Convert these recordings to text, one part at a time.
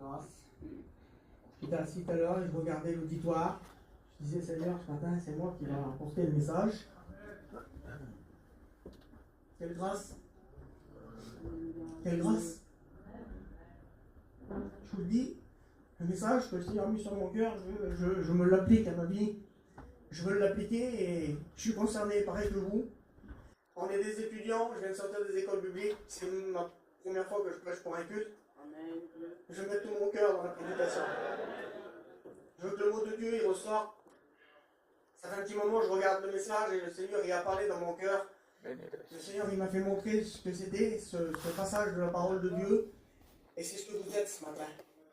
grâce. J'étais assis tout à l'heure et je regardais l'auditoire. Je disais, Seigneur, ce matin, c'est moi qui vais apporter le message. Quelle grâce! Quelle grâce! Je vous le dis, le message que le Seigneur a mis sur mon cœur, je me l'applique à ma vie. Je veux l'appliquer et je suis concerné pareil que vous. On est des étudiants, je viens de sortir des écoles publiques, c'est ma première fois que je prêche pour un culte. Je mets tout mon cœur dans la prédication. Je veux que le mot de Dieu il ressort. Ça fait un petit moment je regarde le message et le Seigneur il a parlé dans mon cœur. Le Seigneur il m'a fait montrer ce que c'était, ce passage de la parole de Dieu. Et c'est ce que vous êtes ce matin.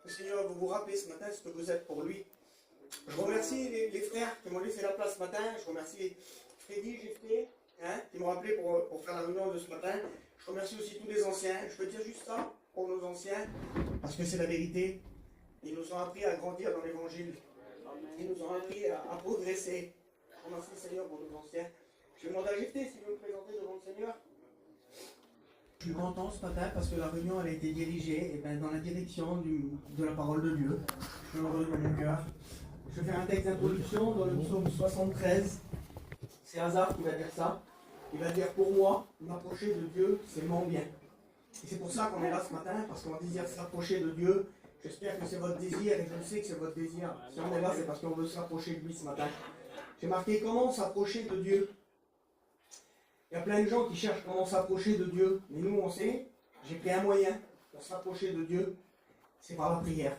Le Seigneur vous rappelez ce matin ce que vous êtes pour lui. Je remercie les frères qui m'ont laissé la place ce matin. Je remercie Freddy, Jeffrey, qui m'ont appelé pour faire la réunion de ce matin. Je remercie aussi tous les anciens. Je peux dire juste ça pour nos anciens, parce que c'est la vérité. Ils nous ont appris à grandir dans l'évangile. Ils nous ont appris à progresser. Je remercie le Seigneur pour nos anciens. Je vais demander à Jeffrey s'il veut me présenter devant le Seigneur. Je suis content ce matin parce que la réunion elle a été dirigée dans la direction de la parole de Dieu. Je suis heureux dans mon cœur. Je vais faire un texte d'introduction dans le psaume 73. C'est Hazard qui va dire ça. Il va dire pour moi, m'approcher de Dieu, c'est mon bien. Et c'est pour ça qu'on est là ce matin, parce qu'on désire s'approcher de Dieu. J'espère que c'est votre désir et je le sais que c'est votre désir. Si on est là, c'est parce qu'on veut s'approcher de lui ce matin. J'ai marqué comment s'approcher de Dieu. Il y a plein de gens qui cherchent comment s'approcher de Dieu. Mais nous, on sait, j'ai pris un moyen pour s'approcher de Dieu, c'est par la prière.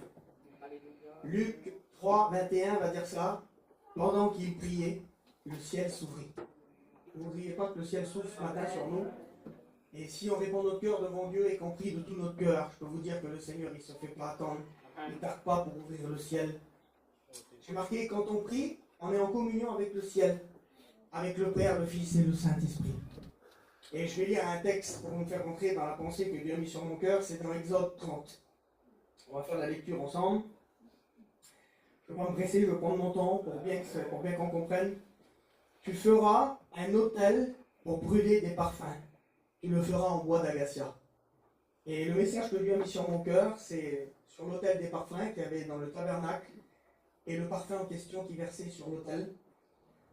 Luc 3, 21 va dire ça. Pendant qu'il priait, le ciel s'ouvrit. N'oubliez pas que le ciel s'ouvre ce matin sur nous. Et si on répond notre cœur devant Dieu et qu'on prie de tout notre cœur, je peux vous dire que le Seigneur, il ne se fait pas attendre. Il ne tarde pas pour ouvrir le ciel. J'ai marqué, quand on prie, on est en communion avec le ciel, avec le Père, le Fils et le Saint-Esprit. Et je vais lire un texte pour vous faire entrer dans la pensée que Dieu a mis sur mon cœur. C'est dans Exode 30. On va faire la lecture ensemble. Je ne vais pas me presser, je vais prendre mon temps pour bien qu'on comprenne. Tu feras un autel pour brûler des parfums. Tu le feras en bois d'acacia. Et le message que Dieu a mis sur mon cœur, c'est sur l'autel des parfums qu'il y avait dans le tabernacle et le parfum en question qui versait sur l'autel.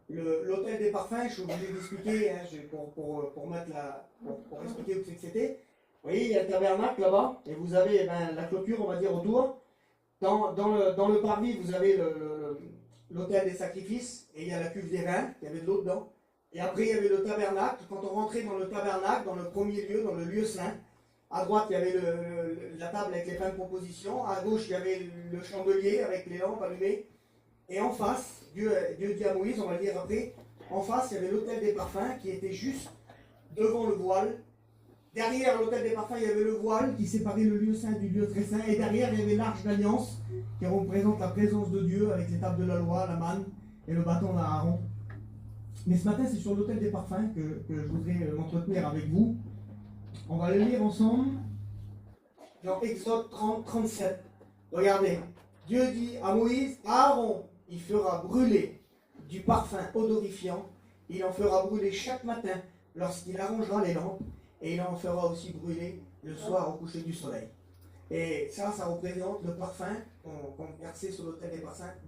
L'autel des parfums, je suis obligé d'expliquer, pour expliquer où c'est que c'était. Vous voyez, il y a le tabernacle là-bas, et vous avez la clôture, on va dire, autour. Dans le parvis, vous avez l'autel des sacrifices, et il y a la cuve des vins, il y avait de l'eau dedans. Et après, il y avait le tabernacle. Quand on rentrait dans le tabernacle, dans le premier lieu, dans le lieu saint, à droite, il y avait la table avec les pains de proposition. À gauche, il y avait le chandelier avec les lampes allumées. Et en face, Dieu dit à Moïse, on va le dire après, en face, il y avait l'autel des parfums qui était juste devant le voile. Derrière l'autel des parfums, il y avait le voile qui séparait le lieu saint du lieu très saint. Et derrière, il y avait l'arche d'alliance qui représente la présence de Dieu avec les tables de la loi, la manne et le bâton d'Aaron. Mais ce matin, c'est sur l'autel des parfums que je voudrais m'entretenir avec vous. On va le lire ensemble dans Exode 30, 37. Regardez, Dieu dit à Moïse, Aaron, il fera brûler du parfum odorifiant. Il en fera brûler chaque matin lorsqu'il arrangera les lampes. Et il en fera aussi brûler le soir au coucher du soleil. Et ça représente le parfum qu'on versait sur l'autel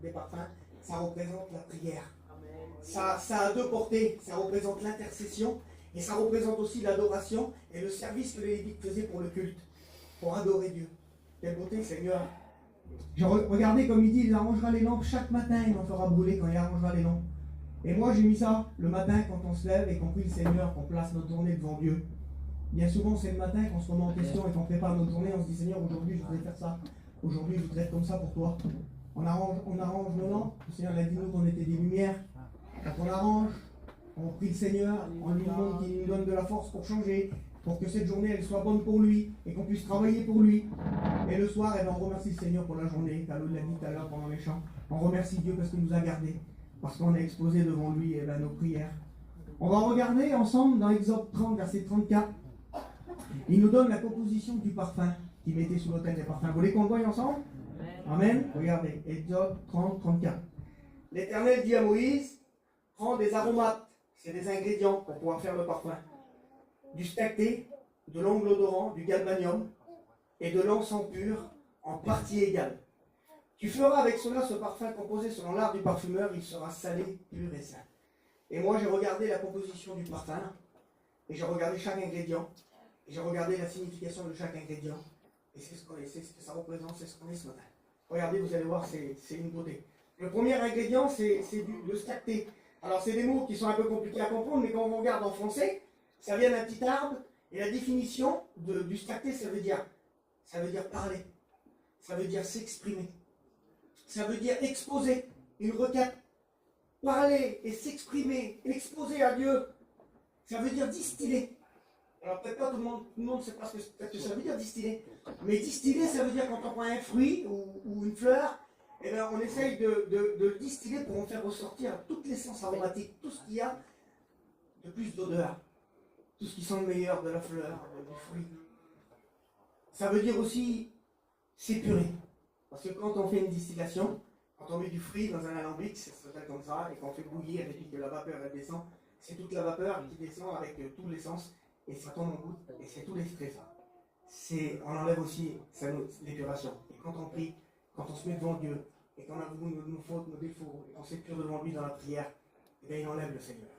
des parfums. Ça représente la prière. Ça a deux portées. Ça représente l'intercession et ça représente aussi l'adoration et le service que les Lévites faisaient pour le culte, pour adorer Dieu. Quelle beauté, Seigneur! Regardez comme il dit, il arrangera les lampes chaque matin, il en fera brûler quand il arrangera les lampes. Et moi j'ai mis ça le matin quand on se lève et qu'on prie le Seigneur, qu'on place notre journée devant Dieu. Bien souvent c'est le matin qu'on se remet en question et qu'on prépare notre journée, on se dit Seigneur, aujourd'hui je voudrais faire ça, aujourd'hui je voudrais être comme ça pour toi. On arrange nos lampes, le Seigneur a dit nous qu'on était des lumières. Quand on arrange, on prie le Seigneur, on lui demande qu'il nous donne de la force pour changer, pour que cette journée elle soit bonne pour lui et qu'on puisse travailler pour lui. Et le soir, on remercie le Seigneur pour la journée. Carlo l'a dit tout à l'heure pendant les chants. On remercie Dieu parce qu'il nous a gardés, parce qu'on a exposé devant lui nos prières. On va regarder ensemble dans Exode 30, verset 34. Il nous donne la composition du parfum qu'il mettait sous l'autel des parfums. Vous voulez qu'on le voie ensemble? Amen. Regardez, Exode 30, 34. L'Éternel dit à Moïse, prends des aromates, c'est des ingrédients pour pouvoir faire le parfum. Du stacté, de l'ongle odorant, du galbanium et de l'encens pur, en partie égale. Tu feras avec cela ce parfum composé selon l'art du parfumeur, il sera salé, pur et sain. Et moi, j'ai regardé la composition du parfum, et j'ai regardé chaque ingrédient, et j'ai regardé la signification de chaque ingrédient, et c'est ce que ça représente, c'est ce qu'on est ce matin. Regardez, vous allez voir, c'est une beauté. Le premier ingrédient, c'est le stacté. Alors, c'est des mots qui sont un peu compliqués à comprendre, mais quand on regarde en français, ça vient d'un petit arbre, et la définition du stacté, ça veut dire parler, ça veut dire s'exprimer, ça veut dire exposer une requête. Parler et s'exprimer, exposer à Dieu, ça veut dire distiller. Alors peut-être pas tout le monde ne sait pas ce que ça veut dire distiller. Mais distiller, ça veut dire quand on prend un fruit ou une fleur, eh bien, on essaye de le distiller pour en faire ressortir toute l'essence aromatique, tout ce qu'il y a de plus d'odeur, tout ce qui sent le meilleur de la fleur, du fruit. Ça veut dire aussi s'épurer. Parce que quand on fait une distillation, quand on met du fruit dans un alambic, ça s'appelle comme ça, et qu'on fait bouillir et puis que la vapeur elle descend, c'est toute la vapeur qui descend avec tout l'essence, et ça tombe en goutte, et c'est tout l'extrait ça. On enlève aussi l'épuration. Et quand on prie, quand on se met devant Dieu, et qu'on avoue nos fautes, nos défauts, et qu'on s'épure devant lui dans la prière, et bien il enlève le Seigneur.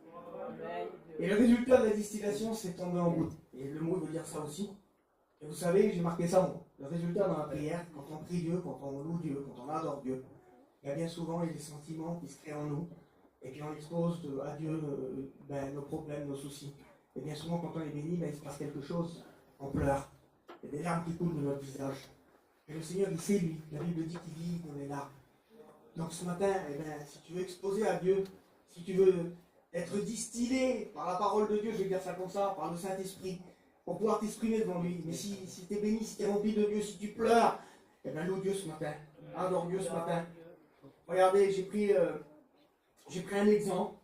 Et le résultat de la distillation, c'est tomber en goutte. Et le mot veut dire ça aussi. Et vous savez, j'ai marqué ça moi. Le résultat dans la prière, quand on prie Dieu, quand on loue Dieu, quand on adore Dieu, il y a bien souvent des sentiments qui se créent en nous, et puis on expose à Dieu nos problèmes, nos soucis. Et bien souvent, quand on est béni, il se passe quelque chose, on pleure. Il y a des larmes qui coulent de notre visage. Et le Seigneur, il sait, lui. La Bible dit qu'il vit dans les larmes. Donc ce matin, si tu veux exposer à Dieu, si tu veux être distillé par la parole de Dieu, je vais dire ça comme ça, par le Saint-Esprit, pour pouvoir t'exprimer devant lui. Mais si tu es béni, si tu es rempli de Dieu, si tu pleures, loue Dieu ce matin. Adore Dieu ce matin. Regardez, j'ai pris un exemple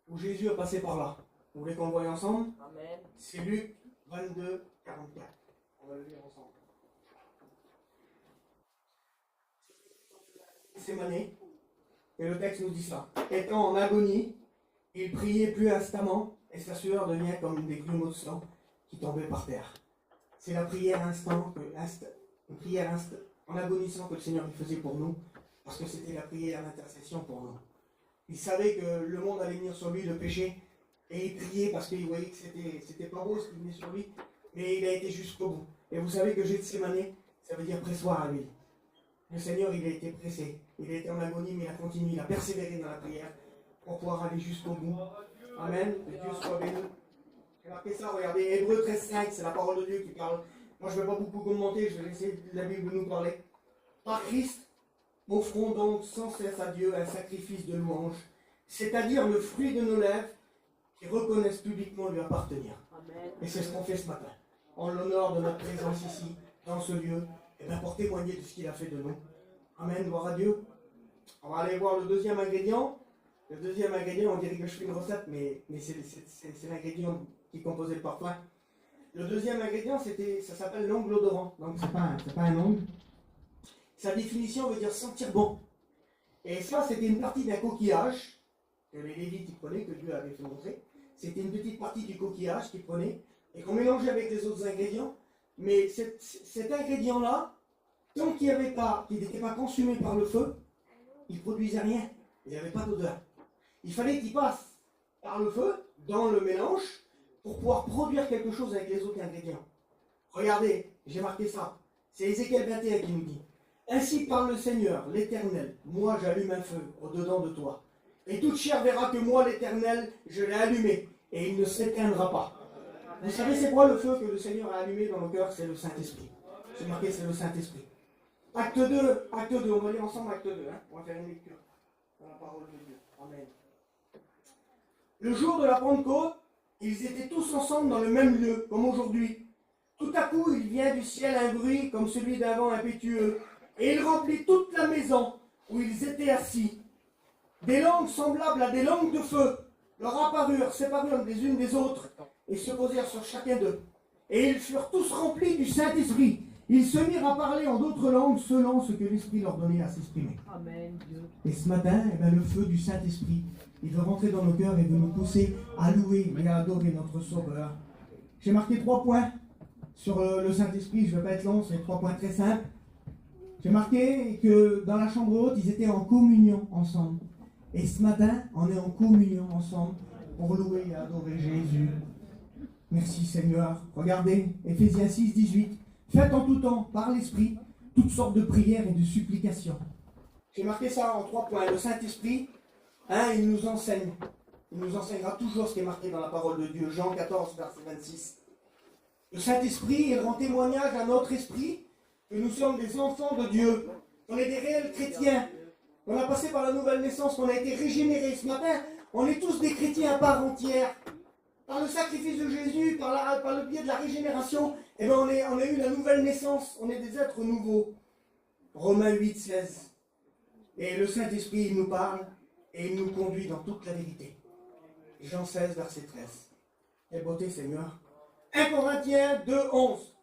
où Jésus est passé par là. Vous voulez qu'on le voie ensemble? Amen. C'est Luc 22, 44. On va le lire ensemble. C'est Mané. Et le texte nous dit ça. Étant en agonie, il priait plus instamment, et sa sueur devient comme des grumeaux de sang qui tombaient par terre. C'est la prière en agonissant que le Seigneur faisait pour nous, parce que c'était la prière d'intercession pour nous. Il savait que le monde allait venir sur lui, le péché, et il priait parce qu'il voyait que c'était pas beau ce qui venait sur lui, mais il a été jusqu'au bout. Et vous savez que Gethsémane, ça veut dire pressoir à lui. Le Seigneur, il a été pressé, il a été en agonie, mais il a continué, il a persévéré dans la prière pour pouvoir aller jusqu'au bout. Amen, que Dieu soit béni. J'ai marqué ça, regardez, Hébreux 13,5, c'est la parole de Dieu qui parle. Moi, je ne vais pas beaucoup commenter, je vais laisser la Bible nous parler. Par Christ, offrons donc sans cesse à Dieu un sacrifice de louange, c'est-à-dire le fruit de nos lèvres qui reconnaissent publiquement lui appartenir. Amen. Et c'est ce qu'on fait ce matin. En l'honneur de notre présence ici, dans ce lieu, et bien pour témoigner de ce qu'il a fait de nous. Amen, gloire à Dieu. On va aller voir le deuxième ingrédient. Le deuxième ingrédient, on dirait que je fais une recette, mais c'est l'ingrédient qui composait le parfum. Le deuxième ingrédient, ça s'appelle l'ongle odorant. Donc c'est pas un ongle. Sa définition veut dire sentir bon. Et ça, c'était une partie d'un coquillage que les Lévites y prenaient, que Dieu avait fait montrer. C'était une petite partie du coquillage qu'ils prenaient et qu'on mélangeait avec les autres ingrédients. Mais cet ingrédient-là, tant qu'il n'était pas consumé par le feu, il ne produisait rien. Il n'y avait pas d'odeur. Il fallait qu'il passe par le feu, dans le mélange, pour pouvoir produire quelque chose avec les autres ingrédients. Regardez, j'ai marqué ça. C'est Ézéchiel 21 qui nous dit: ainsi parle le Seigneur, l'Éternel, moi j'allume un feu au-dedans de toi. Et toute chair verra que moi, l'Éternel, je l'ai allumé, et il ne s'éteindra pas. Vous savez c'est quoi le feu que le Seigneur a allumé dans nos cœurs? C'est le Saint-Esprit. J'ai marqué, c'est le Saint-Esprit. Acte 2, on va lire ensemble Acte 2, on va faire une lecture dans la parole de Dieu. Amen. Le jour de la Pentecôte, ils étaient tous ensemble dans le même lieu, comme aujourd'hui. Tout à coup, il vient du ciel un bruit comme celui d'un vent impétueux, et il remplit toute la maison où ils étaient assis. Des langues semblables à des langues de feu leur apparurent, séparurent les unes des autres, et se posèrent sur chacun d'eux. Et ils furent tous remplis du Saint-Esprit. Ils se mirent à parler en d'autres langues selon ce que l'Esprit leur donnait à s'exprimer. Amen. Et ce matin, le feu du Saint-Esprit, il veut rentrer dans nos cœurs et veut nous pousser à louer et à adorer notre Sauveur. J'ai marqué 3 points sur le Saint-Esprit, je ne vais pas être long, c'est 3 points très simples. J'ai marqué que dans la chambre haute, ils étaient en communion ensemble. Et ce matin, on est en communion ensemble pour louer et adorer Jésus. Merci Seigneur. Regardez, Éphésiens 6, 18. Faites en tout temps, par l'Esprit, toutes sortes de prières et de supplications. J'ai marqué ça en 3 points. Le Saint-Esprit, il nous enseigne. Il nous enseignera toujours ce qui est marqué dans la parole de Dieu. Jean 14, verset 26. Le Saint-Esprit, il rend témoignage à notre esprit que nous sommes des enfants de Dieu. On est des réels chrétiens. On a passé par la nouvelle naissance, on a été régénérés. Ce matin, on est tous des chrétiens à part entière. Par le sacrifice de Jésus, par le biais de la régénération, on a eu la nouvelle naissance. On est des êtres nouveaux. Romains 8, 16. Et le Saint-Esprit, il nous parle et il nous conduit dans toute la vérité. Jean 16, verset 13. Quelle beauté, Seigneur. 1 Corinthiens 2, 11.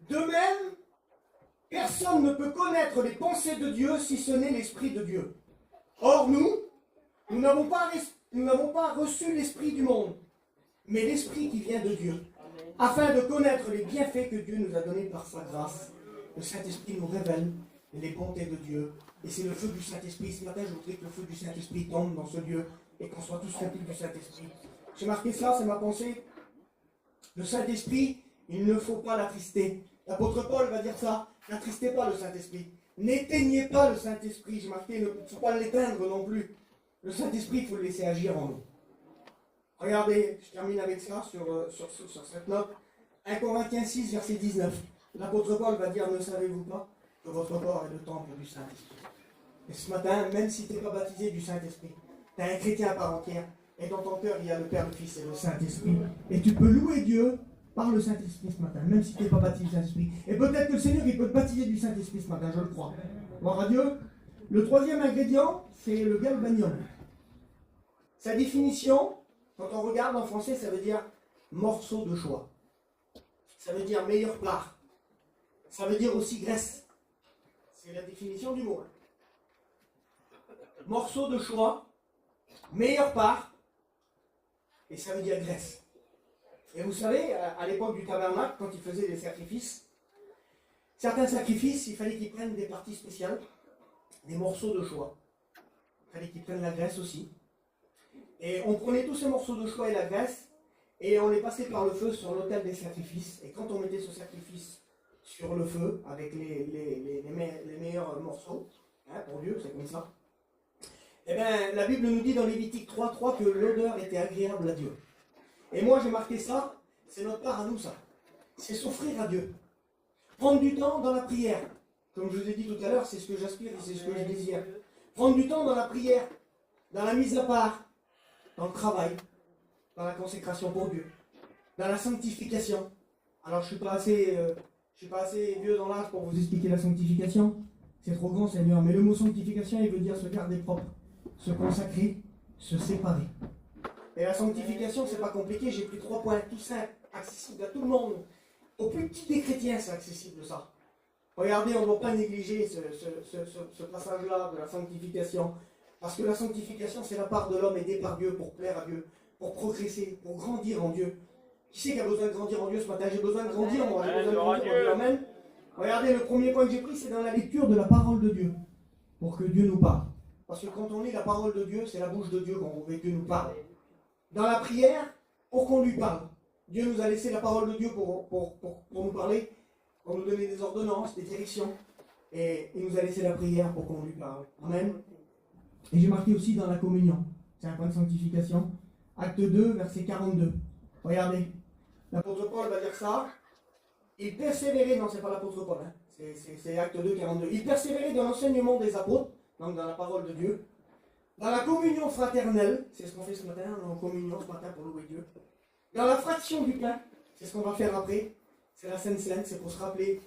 De même, personne ne peut connaître les pensées de Dieu si ce n'est l'Esprit de Dieu. Or, nous n'avons pas reçu l'Esprit du monde, mais l'Esprit qui vient de Dieu, afin de connaître les bienfaits que Dieu nous a donnés par sa grâce. Le Saint-Esprit nous révèle les bontés de Dieu. Et c'est le feu du Saint-Esprit. Ce matin, je voudrais que le feu du Saint-Esprit tombe dans ce lieu et qu'on soit tous remplis du Saint-Esprit. J'ai marqué ça, c'est ma pensée. Le Saint-Esprit, il ne faut pas l'attrister. L'apôtre Paul va dire ça. N'attristez pas le Saint-Esprit. N'éteignez pas le Saint-Esprit. J'ai marqué, il ne faut pas l'éteindre non plus. Le Saint-Esprit, il faut le laisser agir en nous. Regardez, je termine avec ça sur cette note. 1 Corinthiens 6, verset 19. L'apôtre Paul va dire, ne savez-vous pas que votre corps est le temple du Saint-Esprit. Et ce matin, même si tu n'es pas baptisé du Saint-Esprit, tu es un chrétien à part entière, et dans ton cœur, il y a le Père, le Fils et le Saint-Esprit. Et tu peux louer Dieu par le Saint-Esprit ce matin, même si tu n'es pas baptisé du Saint-Esprit. Et peut-être que le Seigneur, il peut te baptiser du Saint-Esprit ce matin, je le crois. Gloire à Dieu. Le troisième ingrédient, c'est le galbanium. Sa définition, quand on regarde en français, ça veut dire morceau de choix. Ça veut dire meilleure part. Ça veut dire aussi graisse. C'est la définition du mot. Morceau de choix, meilleure part, et ça veut dire graisse. Et vous savez, à l'époque du tabernacle, quand ils faisaient des sacrifices, certains sacrifices, il fallait qu'ils prennent des parties spéciales, des morceaux de choix. Il fallait qu'ils prennent la graisse aussi. Et on prenait tous ces morceaux de choix et la graisse, et on les passait par le feu sur l'autel des sacrifices. Et quand on mettait ce sacrifice sur le feu, avec les meilleurs morceaux, pour Dieu, c'est comme ça, eh bien, la Bible nous dit dans Lévitique 3.3 que l'odeur était agréable à Dieu. Et moi, j'ai marqué ça, c'est notre part à nous, ça. C'est s'offrir à Dieu. Prendre du temps dans la prière. Comme je vous ai dit tout à l'heure, c'est ce que j'aspire et c'est ce que je désire. Prendre du temps dans la prière, dans la mise à part, dans le travail, dans la consécration pour Dieu, dans la sanctification. Alors, je ne suis pas assez vieux dans l'âge pour vous expliquer la sanctification. C'est trop grand, Seigneur. Mais le mot sanctification, il veut dire se garder propre, se consacrer, se séparer. Et la sanctification, c'est pas compliqué. J'ai pris 3 points tout simples, accessibles à tout le monde. Au plus petit des chrétiens, c'est accessible ça. Regardez, on ne doit pas négliger ce passage-là de la sanctification. Parce que la sanctification, c'est la part de l'homme aidé par Dieu pour plaire à Dieu, pour progresser, pour grandir en Dieu. Qui c'est qui a besoin de grandir en Dieu ce matin? J'ai besoin de grandir, moi. J'ai besoin de grandir en Dieu. Amen. Regardez, le premier point que j'ai pris, c'est dans la lecture de la parole de Dieu. Pour que Dieu nous parle. Parce que quand on lit la parole de Dieu, c'est la bouche de Dieu qu'on veut que Dieu nous parle. Dans la prière, pour qu'on lui parle. Dieu nous a laissé la parole de Dieu pour nous parler, pour nous donner des ordonnances, des directions. Et il nous a laissé la prière pour qu'on lui parle. Amen. Et j'ai marqué aussi dans la communion. C'est un point de sanctification. Acte 2, verset 42. Regardez. L'apôtre Paul va dire ça. Il persévérait, non, c'est pas l'apôtre Paul, hein. C'est Acte 2, 42. Il persévérait dans l'enseignement des apôtres, donc dans la parole de Dieu, dans la communion fraternelle, c'est ce qu'on fait ce matin, on est en communion ce matin pour louer Dieu, dans la fraction du pain, c'est ce qu'on va faire après, c'est la Sainte Seine, c'est pour se rappeler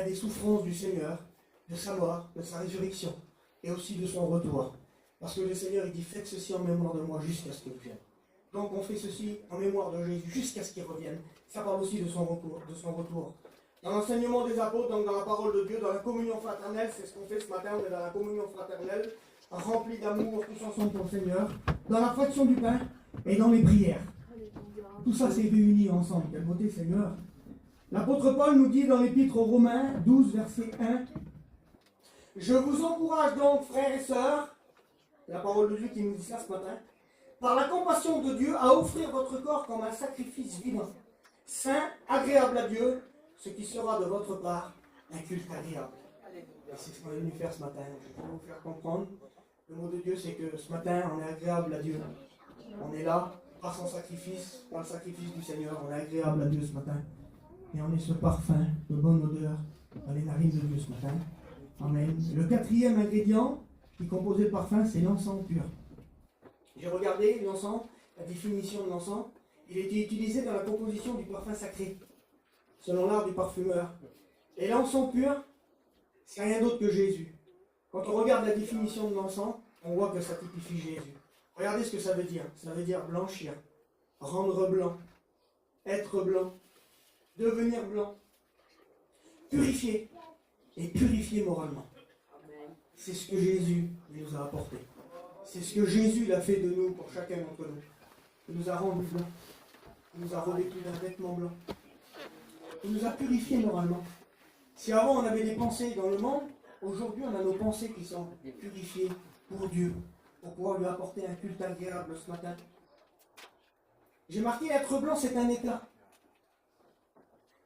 des souffrances du Seigneur, de sa mort, de sa résurrection, et aussi de son retour. Parce que le Seigneur, il dit, faites ceci en mémoire de moi jusqu'à ce qu'il vienne. Donc on fait ceci en mémoire de Jésus jusqu'à ce qu'il revienne. Ça parle aussi de son retour. Dans l'enseignement des apôtres, donc dans la parole de Dieu, dans la communion fraternelle, c'est ce qu'on fait ce matin, on est dans la communion fraternelle, remplie d'amour, tous ensemble pour le Seigneur, dans la fraction du pain et dans les prières. Tout ça s'est réuni ensemble. Quelle beauté, Seigneur. L'apôtre Paul nous dit dans l'épître aux Romains 12, verset 1, Je vous encourage donc, frères et sœurs, la parole de Dieu qui nous dit ça ce matin, par la compassion de Dieu, à offrir votre corps comme un sacrifice vivant, saint, agréable à Dieu, ce qui sera de votre part un culte agréable. Et c'est ce qu'on est venu faire ce matin. Je vais vous faire comprendre. Le mot de Dieu, c'est que ce matin, on est agréable à Dieu. On est là, par son sacrifice, par le sacrifice du Seigneur, on est agréable à Dieu ce matin. Et on est ce parfum de bonne odeur dans les narines de Dieu ce matin. Amen. Le quatrième ingrédient qui composait le parfum, c'est l'encens pur. J'ai regardé l'encens, la définition de l'encens. Il était utilisé dans la composition du parfum sacré, selon l'art du parfumeur. Et l'encens pur, c'est rien d'autre que Jésus. Quand on regarde la définition de l'encens, on voit que ça typifie Jésus. Regardez ce que ça veut dire. Ça veut dire blanchir, rendre blanc, être blanc, devenir blanc, purifier et purifier moralement. C'est ce que Jésus nous a apporté. C'est ce que Jésus a fait de nous pour chacun d'entre nous. Il nous a rendus blancs. Il nous a revêtus d'un vêtement blanc. Il nous a purifiés moralement. Si avant on avait des pensées dans le monde, aujourd'hui on a nos pensées qui sont purifiées pour Dieu, pour pouvoir lui apporter un culte agréable ce matin. J'ai marqué être blanc, c'est un état.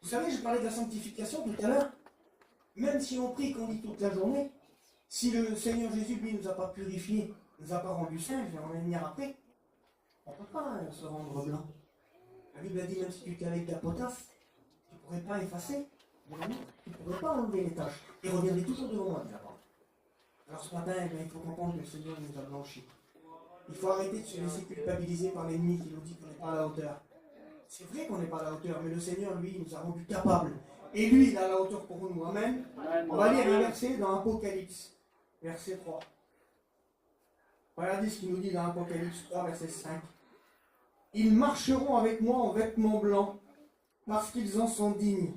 Vous savez, je parlais de la sanctification tout à l'heure. Même si on prie, qu'on lit toute la journée, si le Seigneur Jésus, lui, ne nous a pas purifiés, ne nous a pas rendus saints, je vais en venir après, on ne peut pas se rendre blanc. La Bible a dit, même si tu étais avec la potasse, tu ne pourrais pas effacer, tu ne pourrais pas enlever les taches. Et reviendrait toujours devant moi, d'abord. Alors ce matin, il faut comprendre que le Seigneur nous a blanchis. Il faut arrêter de se laisser culpabiliser par l'ennemi qui nous dit qu'on n'est pas à la hauteur. C'est vrai qu'on n'est pas à la hauteur, mais le Seigneur, lui, nous a rendus capables. Et lui, il a la hauteur pour nous. Amen. On va lire un verset dans Apocalypse, verset 3. Regardez ce qu'il nous dit dans Apocalypse 3, verset 5. Ils marcheront avec moi en vêtements blancs, parce qu'ils en sont dignes.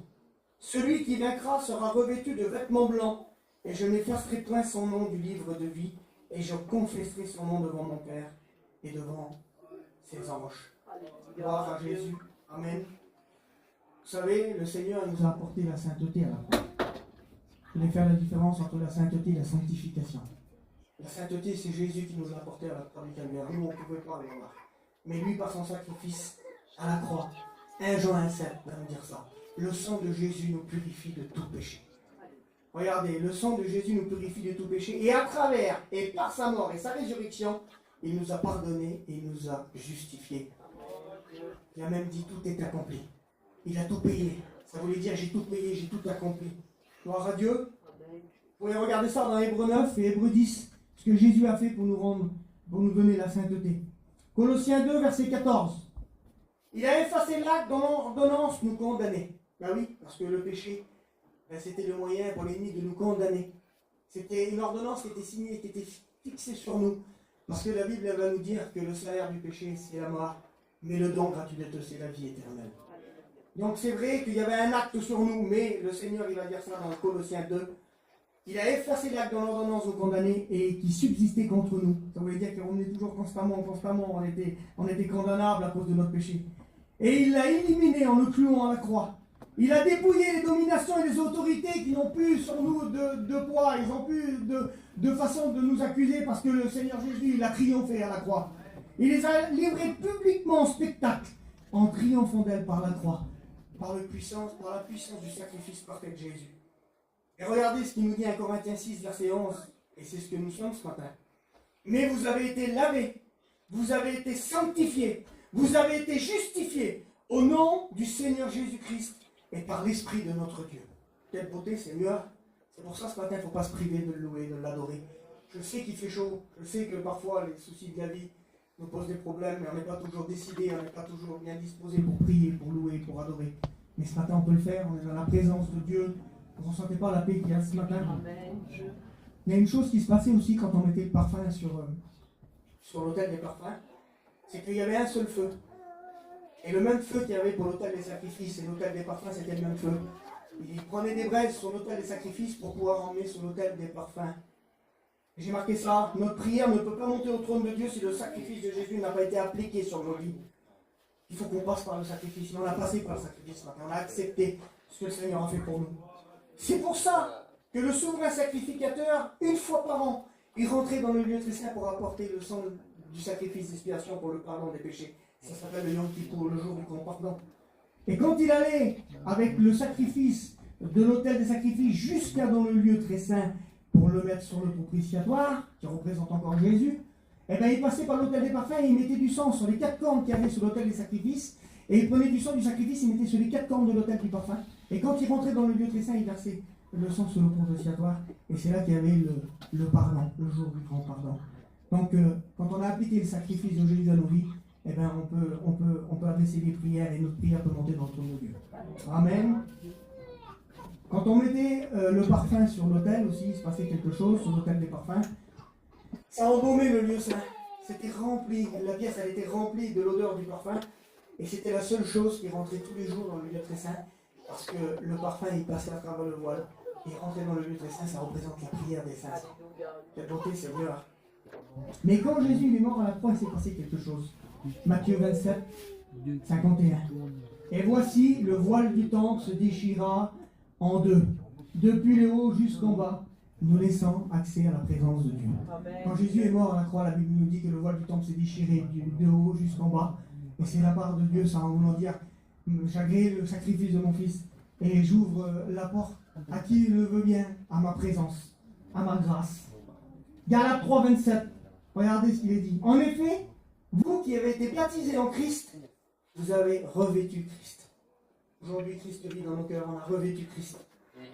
Celui qui vaincra sera revêtu de vêtements blancs, et je n'effacerai point son nom du livre de vie, et je confesserai son nom devant mon Père et devant ses anges. Gloire à Jésus. Amen. Vous savez, le Seigneur nous a apporté la sainteté à la croix. Vous voulez faire la différence entre la sainteté et la sanctification. La sainteté, c'est Jésus qui nous a apporté à la croix du Calvaire. Nous, on ne pouvait pas aller voir. Mais lui, par son sacrifice à la croix, 1 Jean 1,7 va nous dire ça. Le sang de Jésus nous purifie de tout péché. Regardez, le sang de Jésus nous purifie de tout péché. Et à travers, et par sa mort et sa résurrection, il nous a pardonné et il nous a justifiés. Il a même dit tout est accompli. Il a tout payé. Ça voulait dire j'ai tout payé, j'ai tout accompli. Gloire à Dieu. Vous pouvez regarder ça dans Hébreux 9 et Hébreux 10. Ce que Jésus a fait pour nous rendre, pour nous donner la sainteté. Colossiens 2, verset 14. Il a effacé l'acte dont l'ordonnance nous condamnait. Ben oui, parce que le péché, c'était le moyen pour l'ennemi de nous condamner. C'était une ordonnance qui était signée, qui était fixée sur nous. Parce que la Bible va nous dire que le salaire du péché, c'est la mort. Mais le don gratuit de Dieu, c'est la vie éternelle. Donc c'est vrai qu'il y avait un acte sur nous, mais le Seigneur, il va dire ça dans Colossiens 2. Il a effacé l'acte dans l'ordonnance aux condamnés et qui subsistait contre nous. Ça voulait dire qu'on est toujours constamment, on était condamnables à cause de notre péché. Et il l'a éliminé en le clouant à la croix. Il a dépouillé les dominations et les autorités qui n'ont plus sur nous de poids, ils n'ont plus de façon de nous accuser parce que le Seigneur Jésus, il a triomphé à la croix. Il les a livrés publiquement en spectacle, en triomphant d'elle par la croix, par la puissance du sacrifice parfait de Jésus. Et regardez ce qu'il nous dit en Corinthiens 6, verset 11, et c'est ce que nous sommes ce matin. Mais vous avez été lavés, vous avez été sanctifiés, vous avez été justifiés au nom du Seigneur Jésus-Christ et par l'Esprit de notre Dieu. Quelle beauté, Seigneur! C'est pour ça ce matin, il ne faut pas se priver de le louer, de l'adorer. Je sais qu'il fait chaud, je sais que parfois les soucis de la vie nous posent des problèmes, mais on n'est pas toujours décidé, on n'est pas toujours bien disposé pour prier, pour louer, pour adorer. Mais ce matin, on peut le faire, on est dans la présence de Dieu. Vous ne ressentez pas la paix qu'il y a ce matin? Amen. Il y a une chose qui se passait aussi quand on mettait le parfum sur l'autel des parfums, c'est qu'il y avait un seul feu. Et le même feu qu'il y avait pour l'autel des sacrifices et l'autel des parfums, c'était le même feu. Il prenait des braises sur l'autel des sacrifices pour pouvoir emmener sur l'autel des parfums. J'ai marqué ça, notre prière ne peut pas monter au trône de Dieu si le sacrifice de Jésus n'a pas été appliqué sur nos vies. Il faut qu'on passe par le sacrifice. Mais on a passé par le sacrifice, on a accepté ce que le Seigneur a fait pour nous. C'est pour ça que le souverain sacrificateur, une fois par an, il rentrait dans le lieu très saint pour apporter le sang du sacrifice d'expiation pour le pardon des péchés. Ça s'appelle le Yom Kippour, le jour du grand pardon. Et quand il allait avec le sacrifice de l'autel des sacrifices jusqu'à dans le lieu très saint pour le mettre sur le propitiatoire, qui représente encore Jésus, eh bien il passait par l'autel des parfums et il mettait du sang sur les 4 cornes qu'il y avait sur l'autel des sacrifices, et il prenait du sang du sacrifice, il mettait sur les 4 cornes de l'autel du parfum, et quand il rentrait dans le lieu très saint, il versait le sang sur le propitiatoire, et c'est là qu'il y avait le pardon, le jour du grand pardon. Donc quand on a appliqué le sacrifice de Jésus à nos vies, eh bien on peut adresser des prières, et notre prière peut monter dans le trône de Dieu. Amen. Quand on mettait le parfum sur l'autel aussi, il se passait quelque chose sur l'autel des parfums. Ça embaumait le lieu saint. C'était rempli, la pièce elle était remplie de l'odeur du parfum. Et c'était la seule chose qui rentrait tous les jours dans le lieu très saint. Parce que le parfum il passait à travers le voile. Et rentrer dans le lieu très saint, ça représente la prière des saints. Quelle beauté, Seigneur. Mais quand Jésus est mort à la croix, il s'est passé quelque chose. Matthieu 27, 51. Et voici, le voile du temple se déchira en deux, depuis le haut jusqu'en bas, nous laissant accès à la présence de Dieu. Amen. Quand Jésus est mort à la croix, la Bible nous dit que le voile du temple s'est déchiré de haut jusqu'en bas. Et c'est la part de Dieu, ça en voulant dire, j'agrée le sacrifice de mon fils et j'ouvre la porte à qui le veut bien, à ma présence, à ma grâce. Galates 3, 27, regardez ce qu'il est dit. En effet, vous qui avez été baptisés en Christ, vous avez revêtu Christ. Aujourd'hui, Christ vit dans nos cœurs, on a revêtu Christ.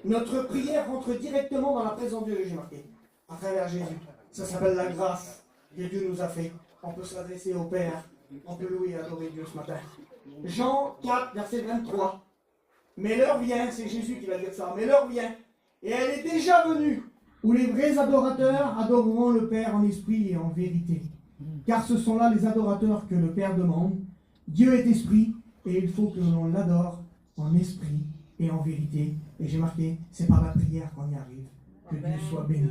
Notre prière rentre directement dans la présence de Dieu, j'ai marqué, à travers Jésus. Ça s'appelle la grâce que Dieu nous a fait. On peut s'adresser au Père, on peut louer et adorer Dieu ce matin. Jean 4, verset 23. Mais l'heure vient, c'est Jésus qui va dire ça, mais l'heure vient, et elle est déjà venue, où les vrais adorateurs adoreront le Père en esprit et en vérité. Car ce sont là les adorateurs que le Père demande. Dieu est esprit, et il faut que l'on l'adore en esprit et en vérité. Et j'ai marqué, c'est par la prière qu'on y arrive. Que Dieu soit béni.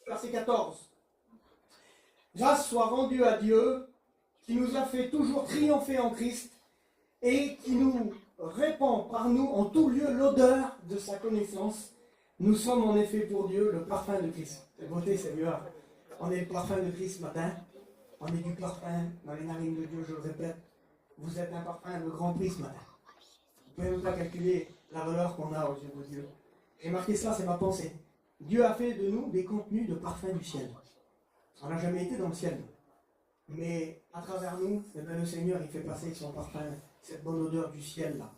Verset 14. Grâce soit rendue à Dieu, qui nous a fait toujours triompher en Christ, et qui nous répand par nous en tout lieu l'odeur de sa connaissance. Nous sommes en effet pour Dieu le parfum de Christ. Quelle beauté, Seigneur. On est le parfum de Christ ce matin. On est du parfum dans les narines de Dieu, je le répète. Vous êtes un parfum de grand prix ce matin. Vous ne pouvez même pas calculer la valeur qu'on a aux yeux de Dieu. J'ai marqué ça, c'est ma pensée. Dieu a fait de nous des contenus de parfum du ciel. On n'a jamais été dans le ciel. Mais à travers nous, le Seigneur, il fait passer son parfum, cette bonne odeur du ciel là,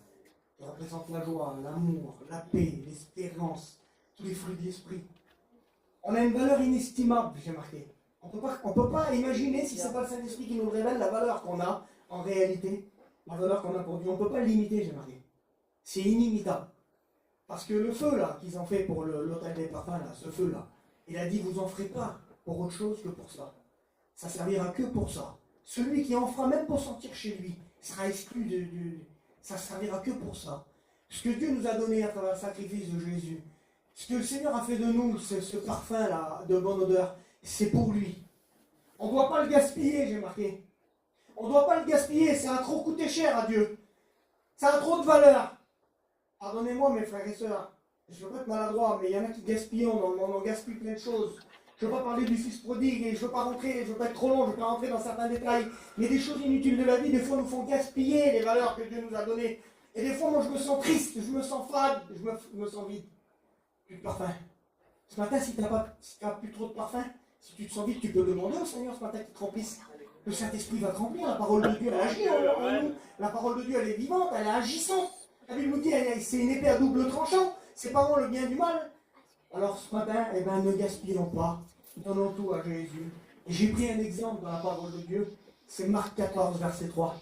qui représente la joie, l'amour, la paix, l'espérance, tous les fruits de l'esprit. On a une valeur inestimable, j'ai marqué. On ne peut pas imaginer, si ce n'est pas le Saint-Esprit qui nous révèle, la valeur qu'on a en réalité, la valeur qu'on a pour Dieu. On ne peut pas l'imiter, j'ai marqué. C'est inimitable. Parce que le feu là, qu'ils ont fait pour l'autel des parfums, là, ce feu là, il a dit, vous en ferez pas pour autre chose que pour ça. Ça servira que pour ça. Celui qui en fera même pour sortir chez lui sera exclu ça servira que pour ça. Ce que Dieu nous a donné à travers le sacrifice de Jésus, ce que le Seigneur a fait de nous, ce parfum-là de bonne odeur, c'est pour lui. On ne doit pas le gaspiller, j'ai marqué. On ne doit pas le gaspiller, ça a trop coûté cher à Dieu. Ça a trop de valeur. Pardonnez-moi mes frères et sœurs, je ne veux pas être maladroit, mais il y en a qui gaspillent dans le monde, on gaspille plein de choses. Je ne veux pas parler du fils prodigue, et je ne veux pas rentrer, je ne veux pas être trop long, je ne veux pas rentrer dans certains détails. Mais des choses inutiles de la vie, des fois, nous font gaspiller les valeurs que Dieu nous a données. Et des fois, moi, je me sens triste, je me sens fade, je me sens vide. Plus de parfum. Ce matin, si tu n'as plus trop de parfum, si tu te sens vide, tu peux demander au Seigneur ce matin qu'il te remplisse. Le Saint-Esprit va te remplir, la parole de Dieu, elle agit en nous. La parole de Dieu, elle est vivante, elle est agissante. La Bible nous dit, c'est une épée à double tranchant, séparant le bien du mal. Alors ce matin, ne gaspillons pas, donnons tout à Jésus. Et j'ai pris un exemple dans la parole de Dieu, c'est Marc 14, verset 3.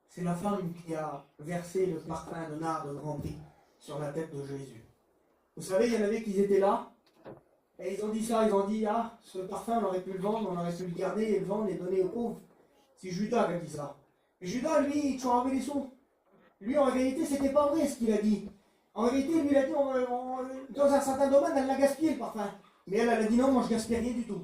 C'est la femme qui a versé le parfum de nard de grand prix sur la tête de Jésus. Vous savez, il y en avait qui étaient là, et ils ont dit ça, ils ont dit, ah, ce parfum, on aurait pu le vendre, on aurait pu le garder et le vendre et donner aux pauvres. C'est Judas qui a dit ça. Et Judas, lui, il t'en avait les sous. Lui, en réalité, c'était pas vrai ce qu'il a dit. En réalité, lui, il a dit, dans un certain domaine, elle l'a gaspillé le parfum. Mais elle a dit, non, moi, je gaspille rien du tout.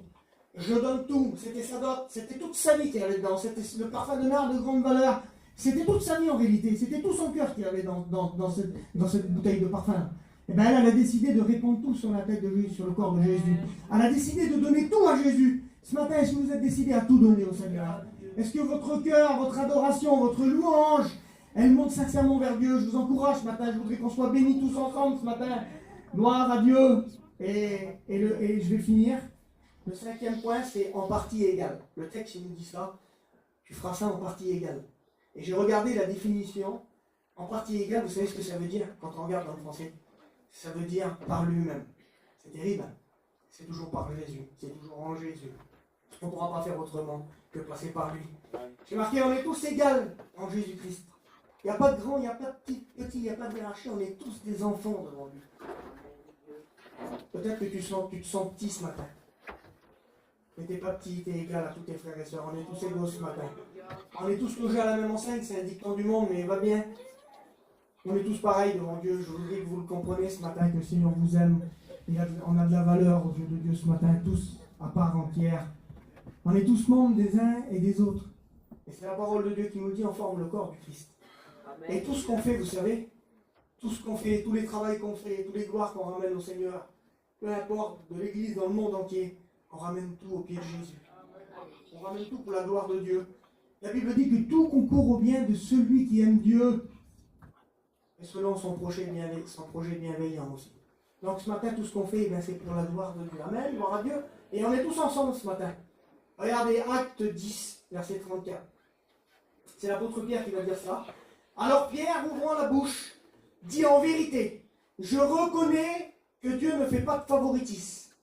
Je donne tout. C'était sa dot. C'était toute sa vie qu'il y avait dedans. C'était le parfum de nard de grande valeur. C'était toute sa vie en réalité. C'était tout son cœur qu'il y avait dans cette bouteille de parfum. Et bien elle a décidé de répandre tout sur la tête de Jésus, sur le corps de Jésus. Elle a décidé de donner tout à Jésus. Ce matin, est-ce que vous êtes décidé à tout donner au Seigneur? Est-ce que votre cœur, votre adoration, votre louange, elle monte sincèrement vers Dieu? Je vous encourage ce matin. Je voudrais qu'on soit bénis tous ensemble ce matin. Gloire à Dieu. Et je vais finir. Le 5e point, c'est en partie égale. Le texte, il nous dit ça. Tu feras ça en partie égale. Et j'ai regardé la définition. En partie égale, vous savez ce que ça veut dire quand on regarde dans le français? Ça veut dire par lui-même. C'est terrible. C'est toujours par Jésus. C'est toujours en Jésus. On ne pourra pas faire autrement que passer par lui. J'ai marqué, on est tous égaux en Jésus-Christ. Il n'y a pas de grand, il n'y a pas de petit, il n'y a pas de hiérarchie. On est tous des enfants devant lui. Peut-être que tu te sens petit ce matin. Mais t'es pas petit, t'es égal à tous tes frères et sœurs. On est tous égaux ce matin. On est tous logés à la même enseigne, c'est un dicton du monde, mais il va bien. On est tous pareils devant Dieu. Je voudrais que vous le compreniez ce matin, que le Seigneur vous aime. On a de la valeur aux yeux de Dieu ce matin, tous à part entière. On est tous membres des uns et des autres. Et c'est la parole de Dieu qui nous dit, on forme le corps du Christ. Amen. Et tout ce qu'on fait, vous savez, tout ce qu'on fait, tous les travaux qu'on fait, tous les gloires qu'on ramène au Seigneur, peu importe, de l'Église dans le monde entier, on ramène tout au pied de Jésus. On ramène tout pour la gloire de Dieu. La Bible dit que tout concourt au bien de celui qui aime Dieu. Et selon son projet bienveillant aussi. Donc ce matin, tout ce qu'on fait, c'est pour la gloire de Dieu. Amen, gloire à Dieu. Et on est tous ensemble ce matin. Regardez, Acte 10, verset 34. C'est l'apôtre Pierre qui va dire ça. Alors Pierre, ouvrant la bouche, dit en vérité, je reconnais que Dieu ne fait pas de favoritisme.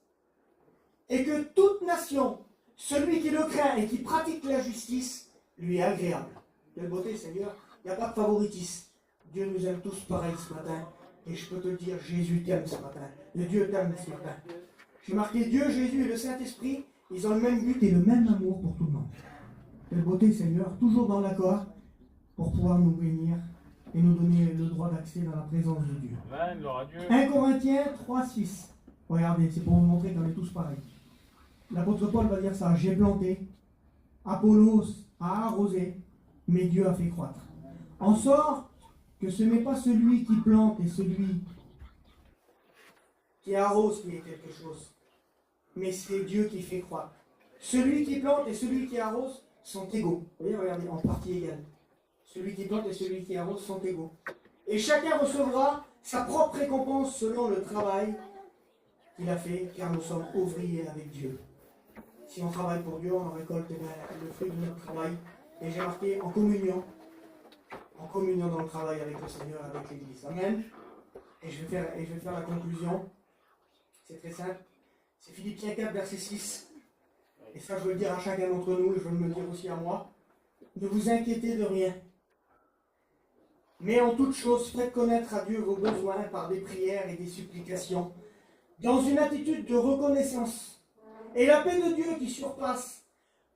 Et que toute nation, celui qui le craint et qui pratique la justice, lui est agréable. Quelle beauté, Seigneur. Il n'y a pas de favoritisme. Dieu nous aime tous pareil ce matin. Et je peux te le dire, Jésus t'aime ce matin. Le Dieu t'aime ce matin. J'ai marqué Dieu, Jésus et le Saint-Esprit, ils ont le même but et le même amour pour tout le monde. Quelle beauté, Seigneur, toujours dans l'accord pour pouvoir nous bénir et nous donner le droit d'accès dans la présence de Dieu. 1 Corinthiens 3, 6. Regardez, c'est pour vous montrer qu'on est tous pareils. L'apôtre Paul va dire ça, j'ai planté, Apollos a arrosé, mais Dieu a fait croître. En sorte que ce n'est pas celui qui plante et celui qui arrose qui est quelque chose, mais c'est Dieu qui fait croître. Celui qui plante et celui qui arrose sont égaux. Vous voyez, regardez, en partie égale. Celui qui plante et celui qui arrose sont égaux. Et chacun recevra sa propre récompense selon le travail qu'il a fait, car nous sommes ouvriers avec Dieu. Si on travaille pour Dieu, on récolte le fruit de notre travail. Et j'ai marqué en communion dans le travail avec le Seigneur, avec l'Église. Amen. Et je vais faire la conclusion. C'est très simple. C'est Philippiens 4, verset 6. Et ça, je veux le dire à chacun d'entre nous, et je veux me le dire aussi à moi. Ne vous inquiétez de rien. Mais en toute chose, faites connaître à Dieu vos besoins par des prières et des supplications, dans une attitude de reconnaissance. Et la paix de Dieu qui surpasse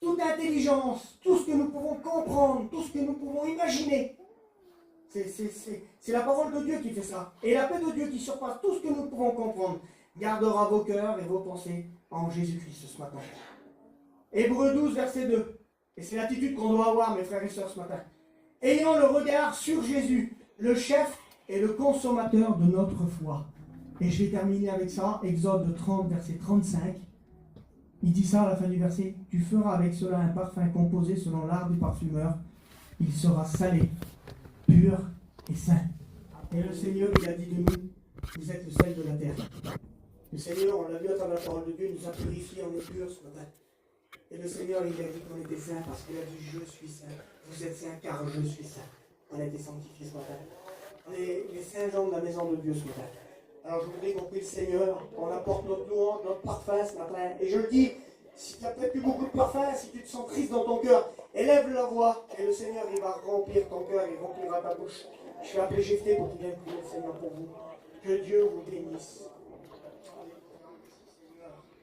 toute intelligence, tout ce que nous pouvons comprendre, tout ce que nous pouvons imaginer. C'est la parole de Dieu qui fait ça. Et la paix de Dieu qui surpasse tout ce que nous pouvons comprendre, gardera vos cœurs et vos pensées en Jésus-Christ ce matin. Hébreux 12, verset 2. Et c'est l'attitude qu'on doit avoir, mes frères et sœurs, ce matin. Ayant le regard sur Jésus, le chef et le consommateur de notre foi. Et je vais terminer avec ça, Exode 30, verset 35. Il dit ça à la fin du verset. Tu feras avec cela un parfum composé selon l'art du parfumeur. Il sera salé, pur et saint. Et le Seigneur, il a dit de nous, vous êtes le sel de la terre. Le Seigneur, on l'a vu à travers la parole de Dieu, nous a purifiés, on est purs ce matin. Et le Seigneur, il a dit qu'on était saints parce qu'il a dit je suis saint. Vous êtes saints car je suis saint. On a été sanctifiés ce matin. On est les saints gens de la maison de Dieu ce matin. Alors je voudrais qu'on prie le Seigneur, on apporte notre louange, notre parfum ce matin. Et je le dis, si tu n'as peut-être plus beaucoup de parfum, si tu te sens triste dans ton cœur, élève la voix et le Seigneur il va remplir ton cœur, il remplira ta bouche. Je vais appeler Jephthé pour qu'il vienne prier le Seigneur pour vous. Que Dieu vous bénisse.